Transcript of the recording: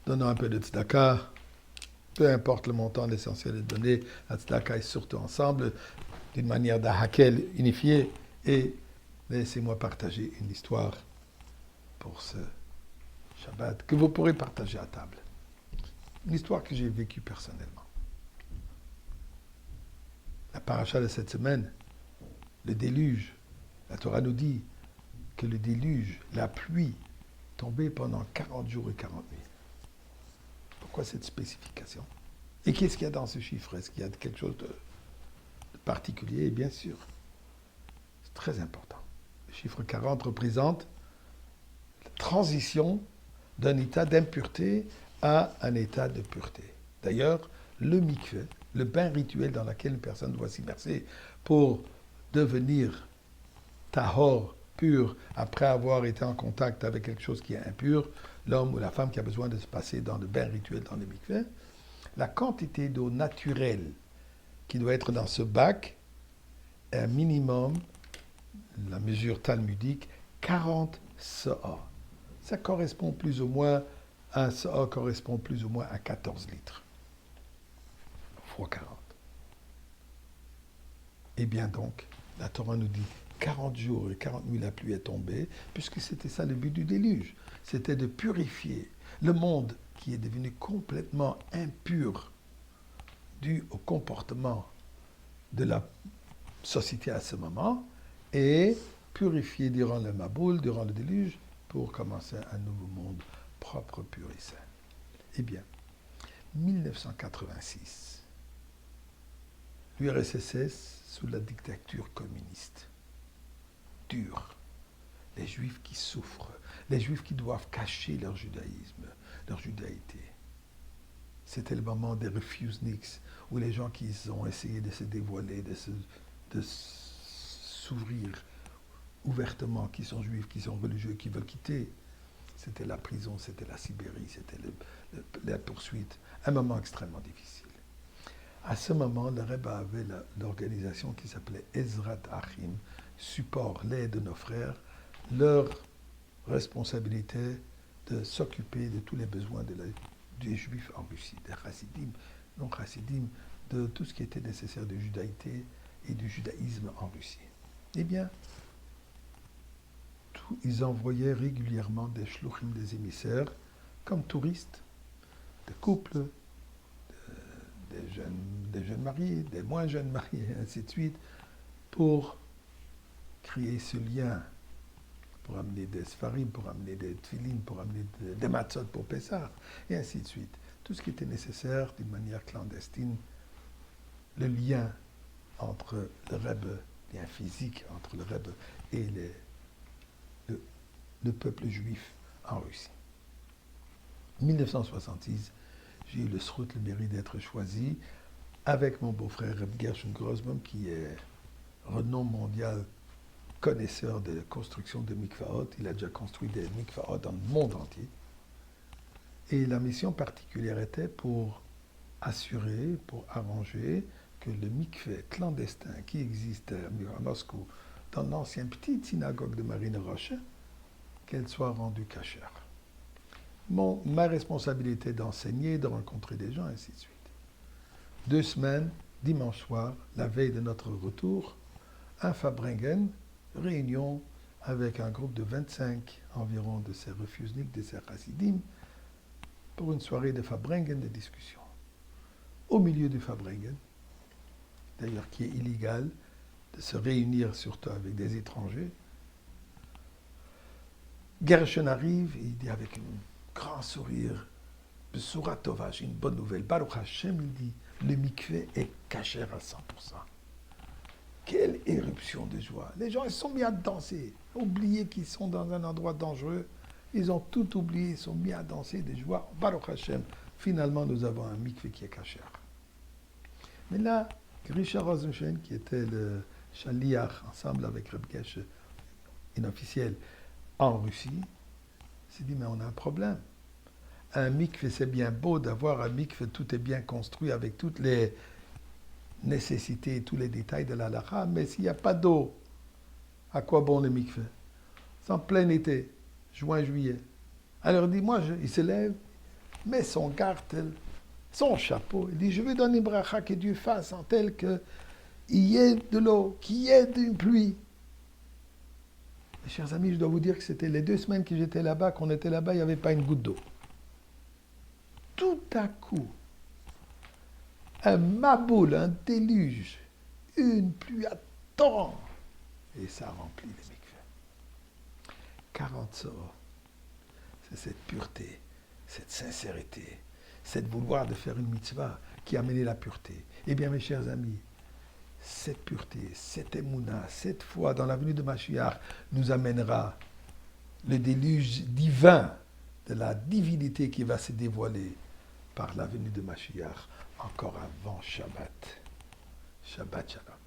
Donnons un peu de tzedaka, peu importe le montant, l'essentiel est donné. La tzedaka est surtout ensemble, d'une manière d'ahakel unifiée. Et laissez-moi partager une histoire pour ce Shabbat que vous pourrez partager à table. Une histoire que j'ai vécue personnellement. La paracha de cette semaine, le déluge. La Torah nous dit que le déluge, la pluie, tombait pendant 40 jours et 40 nuits. Pourquoi cette spécification? Et qu'est-ce qu'il y a dans ce chiffre? Est-ce qu'il y a quelque chose de particulier? Bien sûr, c'est très important. Le chiffre 40 représente la transition d'un état d'impureté à un état de pureté. D'ailleurs, le mikveh, le bain rituel dans lequel une personne doit s'immerser pour devenir tahor, pur, après avoir été en contact avec quelque chose qui est impur, l'homme ou la femme qui a besoin de se passer dans le bain rituel dans le mikveh, la quantité d'eau naturelle qui doit être dans ce bac est un minimum, la mesure talmudique, 40 sa'a. Ça correspond plus ou moins, un sa'a correspond plus ou moins à 14 litres. Fois 40. Et bien donc, la Torah nous dit 40 jours et 40 nuits la pluie est tombée, puisque c'était ça le but du déluge. C'était de purifier le monde qui est devenu complètement impur dû au comportement de la société à ce moment, et purifier durant le Maboul, durant le déluge, pour commencer un nouveau monde propre, pur et sain. Eh bien, 1986, l'URSS sous la dictature communiste. Dure. Les Juifs qui souffrent, les Juifs qui doivent cacher leur judaïsme, leur judaïté. C'était le moment des refuseniks, où les gens qui ont essayé de se dévoiler, de s'ouvrir ouvertement, qui sont juifs, qui sont religieux, qui veulent quitter. C'était la prison, c'était la Sibérie, c'était la poursuite. Un moment extrêmement difficile. À ce moment, le Rebbe avait l'organisation qui s'appelait Ezrat Achim, support, l'aide de nos frères, leur responsabilité de s'occuper de tous les besoins des Juifs en Russie, des chassidim, non chassidim, de tout ce qui était nécessaire de judaïté et du judaïsme en Russie. Eh bien, ils envoyaient régulièrement des shluchim, des émissaires, comme touristes, des couples, des jeunes mariés, des moins jeunes mariés, et ainsi de suite, pour créer ce lien, pour amener des sfarim, pour amener des tfilin, pour amener des matzot pour Pessah, et ainsi de suite. Tout ce qui était nécessaire d'une manière clandestine, le lien entre le Rebbe, lien physique entre le Rebbe et le peuple juif en Russie. 1966, j'ai eu le srout, le mérite d'être choisi avec mon beau-frère Reb Gershon Grossman, qui est renom mondial connaisseur de la construction de mikvaot. Il a déjà construit des mikvaot dans le monde entier. Et la mission particulière était pour assurer, pour arranger que le mikvé clandestin qui existe à Moscou, dans l'ancienne petite synagogue de Marine Roche, qu'elle soit rendue cachère. Ma responsabilité d'enseigner, de rencontrer des gens, ainsi de suite. 2 semaines, dimanche soir, la veille de notre retour, à Fabringen, réunion avec un groupe de 25 environ de ces refusniks, de ces chassidim, pour une soirée de Fabringen de discussion. Au milieu du Fabringen, d'ailleurs qui est illégal de se réunir surtout avec des étrangers, Gershon arrive et il dit avec un grand sourire, Besura Tova, j'ai une bonne nouvelle. Baruch Hashem, il dit, le mikvé est cachère à 100%. Quelle éruption de joie. Les gens, ils sont mis à danser, oubliés qu'ils sont dans un endroit dangereux. Ils ont tout oublié, ils sont mis à danser de joie. Baruch Hashem, finalement, nous avons un mikvé qui est cachère. Mais là, Grisha Rosenstein, qui était le shaliach, ensemble avec Reb Gesh, inofficiel, en Russie, s'est dit, mais on a un problème. Un mikvé, c'est bien beau d'avoir un mikvé, tout est bien construit avec toutes les nécessités et tous les détails de la halakha, mais s'il n'y a pas d'eau, à quoi bon le mikvé? C'est en plein été, juin, juillet. Alors il dit, il se lève, met son gartel, son chapeau, il dit, je vais donner bracha que Dieu fasse en tel qu'il y ait de l'eau, qu'il y ait une pluie. Mes chers amis, je dois vous dire que c'était les 2 semaines que j'étais là-bas, qu'on était là-bas, il n'y avait pas une goutte d'eau. Tout à coup, un maboule, un déluge, une pluie à torrent, et ça remplit les mikveh. 40 sorts. C'est cette pureté, cette sincérité, cette vouloir de faire une mitzvah qui a amené la pureté. Eh bien, mes chers amis, cette pureté, cette émouna, cette foi dans la venue de Mashiach nous amènera le déluge divin de la divinité qui va se dévoiler par la venue de Mashiach encore avant Shabbat. Shabbat Shalom.